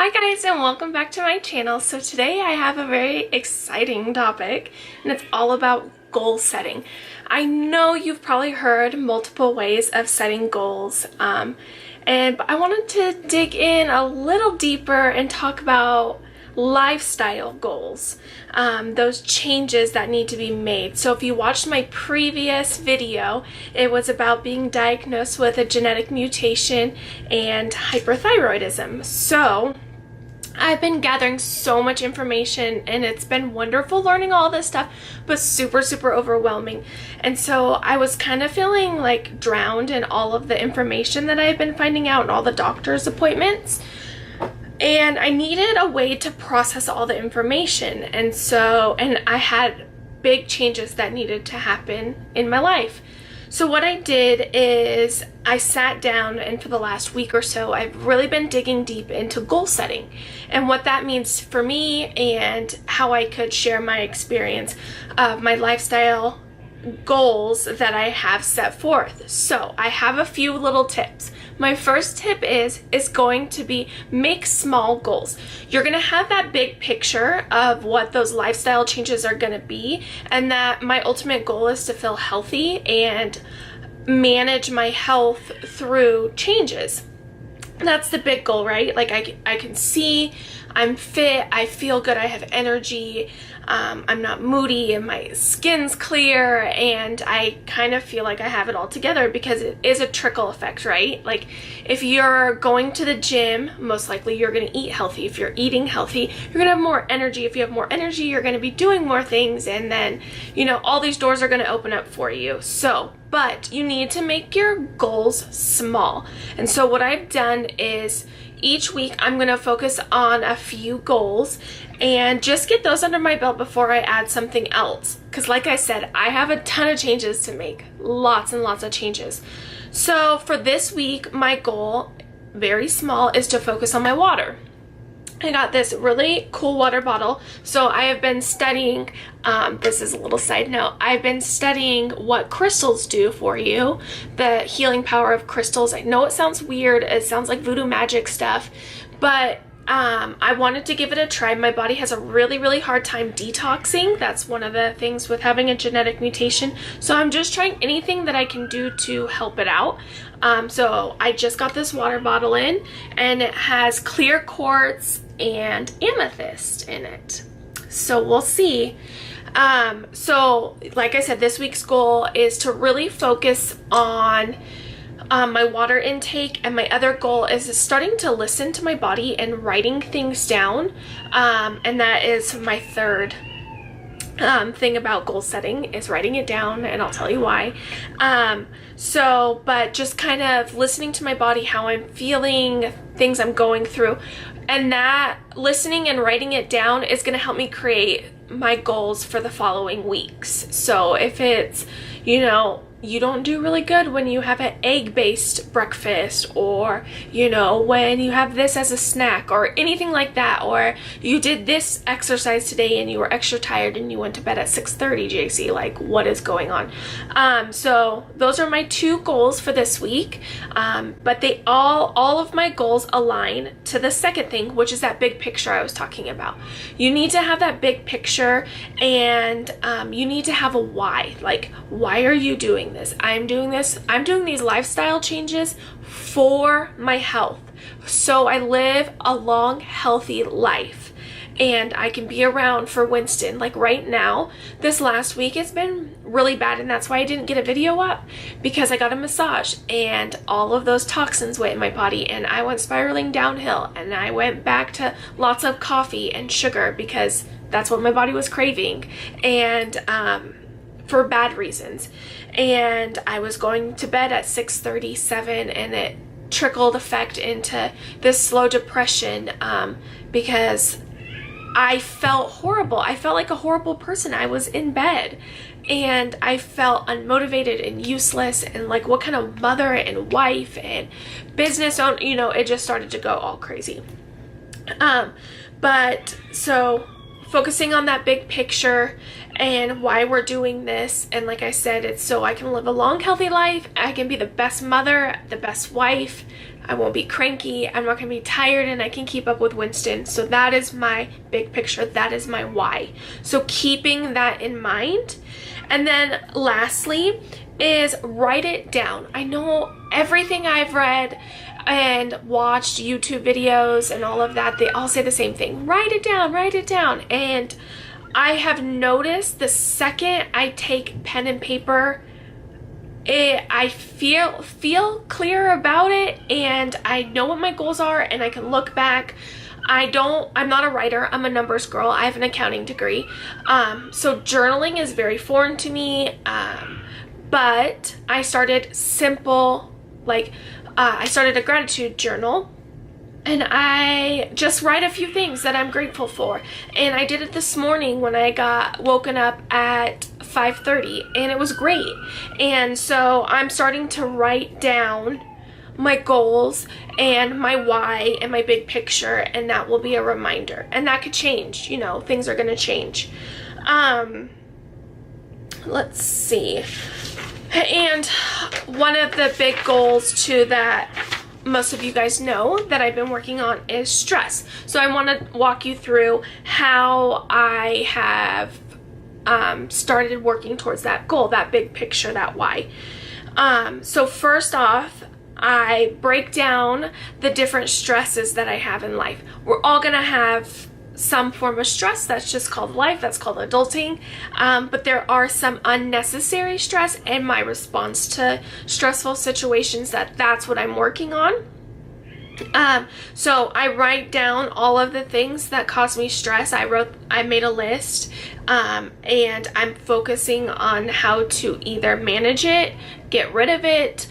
Hi guys, and welcome back to my channel. So today I have a very exciting topic, and it's all about goal setting. I know you've probably heard multiple ways of setting goals, but I wanted to dig in a little deeper and talk about lifestyle goals, those changes that need to be made. So if you watched my previous video, it was about being diagnosed with a genetic mutation and hyperthyroidism. So I've been gathering so much information, and it's been wonderful learning all this stuff, but super overwhelming. And so I was kind of feeling like drowned in all of the information that I've been finding out and all the doctor's appointments. And I needed a way to process all the information. And I had big changes that needed to happen in my life. So what I did is I sat down, and for the last week or so, I've really been digging deep into goal setting and what that means for me and how I could share my experience of my lifestyle goals that I have set forth. So I have a few little tips. My first tip is going to be make small goals. You're going to have that big picture of what those lifestyle changes are going to be, and that my ultimate goal is to feel healthy and manage my health through changes. That's the big goal, right? Like I can see I'm fit, I feel good, I have energy, I'm not moody, and my skin's clear, and I kind of feel like I have it all together, because it is a trickle effect, right? Like if you're going to the gym, most likely you're going to eat healthy. If you're eating healthy, you're going to have more energy. If you have more energy, you're going to be doing more things, and then, all these doors are going to open up for you. But you need to make your goals small. And so what I've done is each week I'm going to focus on a few goals and just get those under my belt before I add something else. Because like I said, I have a ton of changes to make. Lots and lots of changes. So for this week, my goal, very small, is to focus on my water. I got this really cool water bottle. So I have been studying, this is a little side note, I've been studying what crystals do for you, the healing power of crystals. I know it sounds weird, it sounds like voodoo magic stuff, but I wanted to give it a try. My body has a really hard time detoxing. That's one of the things with having a genetic mutation. So I'm just trying anything that I can do to help it out. So I just got this water bottle in, and it has clear quartz and amethyst in it. So we'll see. So like I said, this week's goal is to really focus on my water intake, and my other goal is starting to listen to my body and writing things down, and that is my third thing about goal setting, is writing it down, and I'll tell you why. But just kind of listening to my body, how I'm feeling, things I'm going through, and that listening and writing it down is going to help me create my goals for the following weeks. So if it's, you don't do really good when you have an egg-based breakfast, or, when you have this as a snack, or anything like that, or you did this exercise today and you were extra tired and you went to bed at 6:30, JC, like what is going on? So those are my two goals for this week, but they all of my goals align to the second thing, which is that big picture I was talking about. You need to have that big picture, and you need to have a why. Like, why are you doing this? I'm doing these lifestyle changes for my health, so I live a long, healthy life, and I can be around for Winston. Like right now, this last week it's been really bad, and that's why I didn't get a video up, because I got a massage and all of those toxins went in my body, and I went spiraling downhill, and I went back to lots of coffee and sugar, because that's what my body was craving, and for bad reasons. And I was going to bed at 6:37, and it trickled effect into this slow depression, because I felt horrible. I felt like a horrible person. I was in bed, and I felt unmotivated and useless, and like, what kind of mother and wife and business owner, it just started to go all crazy. But so focusing on that big picture and why we're doing this, and like I said, it's so I can live a long, healthy life. I can be the best mother, the best wife, I won't be cranky, I'm not gonna be tired, and I can keep up with Winston. So that is my big picture, that is my why. So keeping that in mind. And then lastly is write it down. I know everything I've read and watched YouTube videos and all of that, they all say the same thing. Write it down, write it down. And I have noticed the second I take pen and paper, I feel clear about it, and I know what my goals are, and I can look back. I'm not a writer, I'm a numbers girl. I have an accounting degree. So journaling is very foreign to me. But I started simple, I started a gratitude journal, and I just write a few things that I'm grateful for. And I did it this morning when I got woken up at 5:30, and it was great. And so I'm starting to write down my goals and my why and my big picture, and that will be a reminder. And that could change, you know, things are gonna change. Let's see. And one of the big goals too that most of you guys know that I've been working on is stress. So I want to walk you through how I have started working towards that goal, that big picture, that why. So first off, I break down the different stresses that I have in life. We're all gonna have some form of stress. That's just called life. That's called adulting. But there are some unnecessary stress, and my response to stressful situations, that's what I'm working on. So I write down all of the things that cause me stress. I made a list, and I'm focusing on how to either manage it, get rid of it.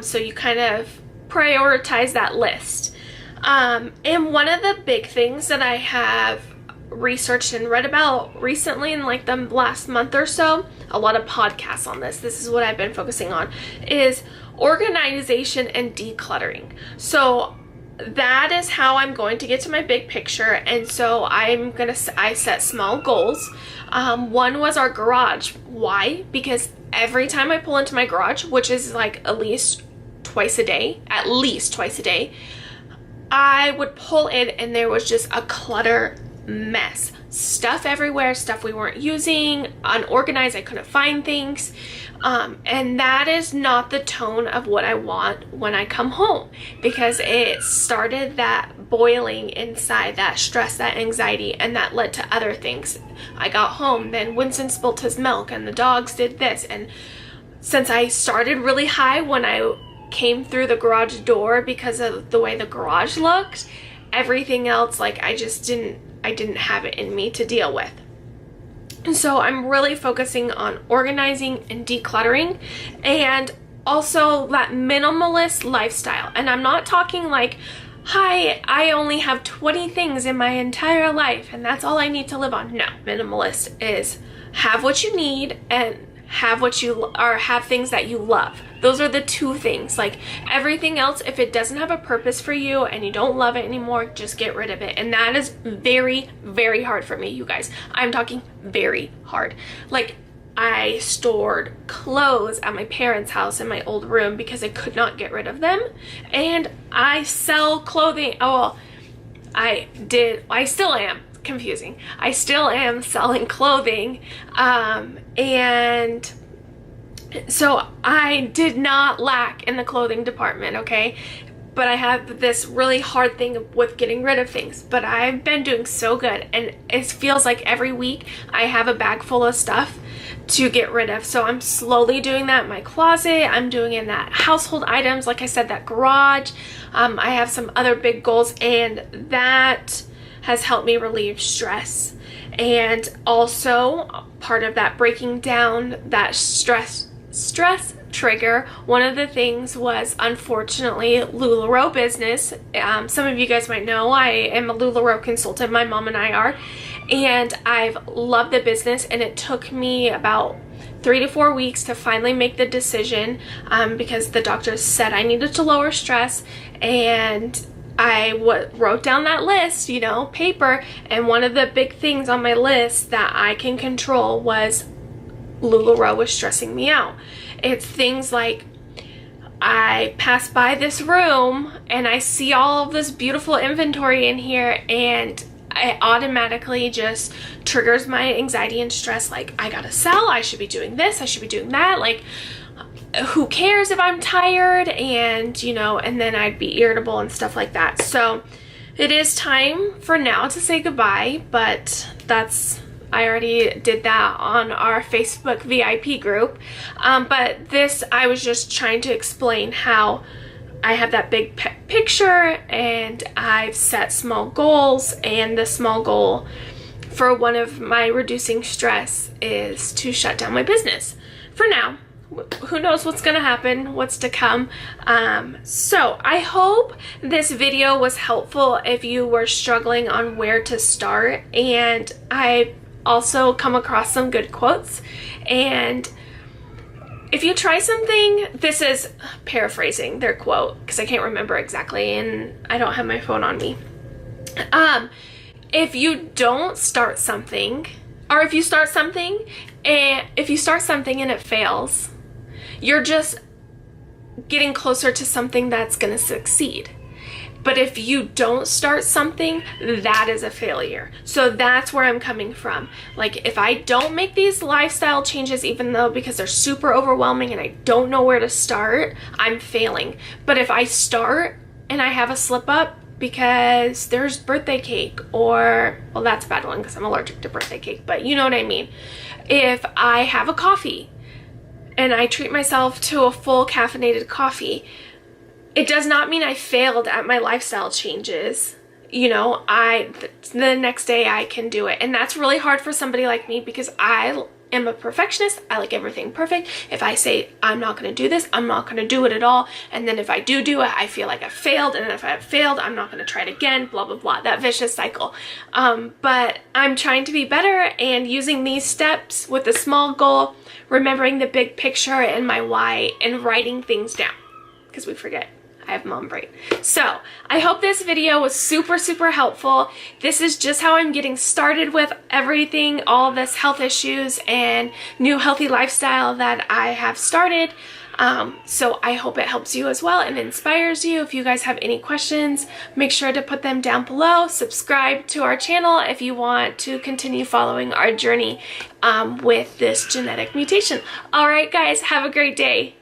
So you kind of prioritize that list. And one of the big things that I have researched and read about recently in like the last month or so, a lot of podcasts on this is what I've been focusing on, is organization and decluttering. So that is how I'm going to get to my big picture. And so I set small goals. One was our garage. Why? Because every time I pull into my garage, which is like at least twice a day, I would pull in and there was just a clutter mess. Stuff everywhere, stuff we weren't using, unorganized, I couldn't find things. And that is not the tone of what I want when I come home, because it started that boiling inside, that stress, that anxiety, and that led to other things. I got home, then Winston spilled his milk and the dogs did this. And since I started really high when I came through the garage door because of the way the garage looked, everything else, like I didn't have it in me to deal with. And so I'm really focusing on organizing and decluttering, and also that minimalist lifestyle. And I'm not talking like, hi, I only have 20 things in my entire life and that's all I need to live on. No, minimalist is have what you need and have things that you love. Those are the two things. Like everything else, if it doesn't have a purpose for you and you don't love it anymore, just get rid of it. And that is very, very hard for me, you guys. I'm talking very hard. Like I stored clothes at my parents' house in my old room because I could not get rid of them. And I sell clothing. Oh, well, I still am. Confusing. I still am selling clothing, and so I did not lack in the clothing department, okay? But I have this really hard thing with getting rid of things, but I've been doing so good, and it feels like every week I have a bag full of stuff to get rid of. So I'm slowly doing that in my closet. I'm doing in that household items, like I said, that garage. I have some other big goals, and that has helped me relieve stress. And also part of that breaking down that stress trigger, one of the things was unfortunately LuLaRoe business. Some of you guys might know I am a LuLaRoe consultant, my mom and I are, and I've loved the business, and it took me about 3 to 4 weeks to finally make the decision, because the doctors said I needed to lower stress. And I wrote down that list, paper, and one of the big things on my list that I can control was LuLaRoe was stressing me out. It's things like I pass by this room and I see all of this beautiful inventory in here, and it automatically just triggers my anxiety and stress. Like, I gotta sell, I should be doing this, I should be doing that. Like, who cares if I'm tired? And, you know, and then I'd be irritable and stuff like that. So it is time for now to say goodbye, but I already did that on our Facebook VIP group. But this, I was just trying to explain how I have that big picture and I've set small goals, and the small goal for one of my reducing stress is to shut down my business for now. Who knows what's gonna happen, what's to come. So I hope this video was helpful if you were struggling on where to start, and I also come across some good quotes. And if you try something, this is paraphrasing their quote because I can't remember exactly and I don't have my phone on me. If you don't start something, or if you start something and it fails, you're just getting closer to something that's going to succeed. But if you don't start something, that is a failure. So that's where I'm coming from. Like, if I don't make these lifestyle changes, even though because they're super overwhelming and I don't know where to start, I'm failing. But if I start and I have a slip up because there's birthday cake, or, well, that's a bad one because I'm allergic to birthday cake, but you know what I mean. If I have a coffee and I treat myself to a full caffeinated coffee, it does not mean I failed at my lifestyle changes. You know, the next day I can do it. And that's really hard for somebody like me because I am a perfectionist. I like everything perfect. If I say I'm not going to do this, I'm not going to do it at all. And then if I do it, I feel like I failed. And then if I have failed, I'm not going to try it again, blah, blah, blah. That vicious cycle. But I'm trying to be better, and using these steps with a small goal, remembering the big picture and my why, and writing things down because we forget. I have mom brain. So I hope this video was super, super helpful. This is just how I'm getting started with everything, all this health issues and new healthy lifestyle that I have started. So I hope it helps you as well and inspires you. If you guys have any questions, make sure to put them down below. Subscribe to our channel if you want to continue following our journey with this genetic mutation. All right, guys, have a great day.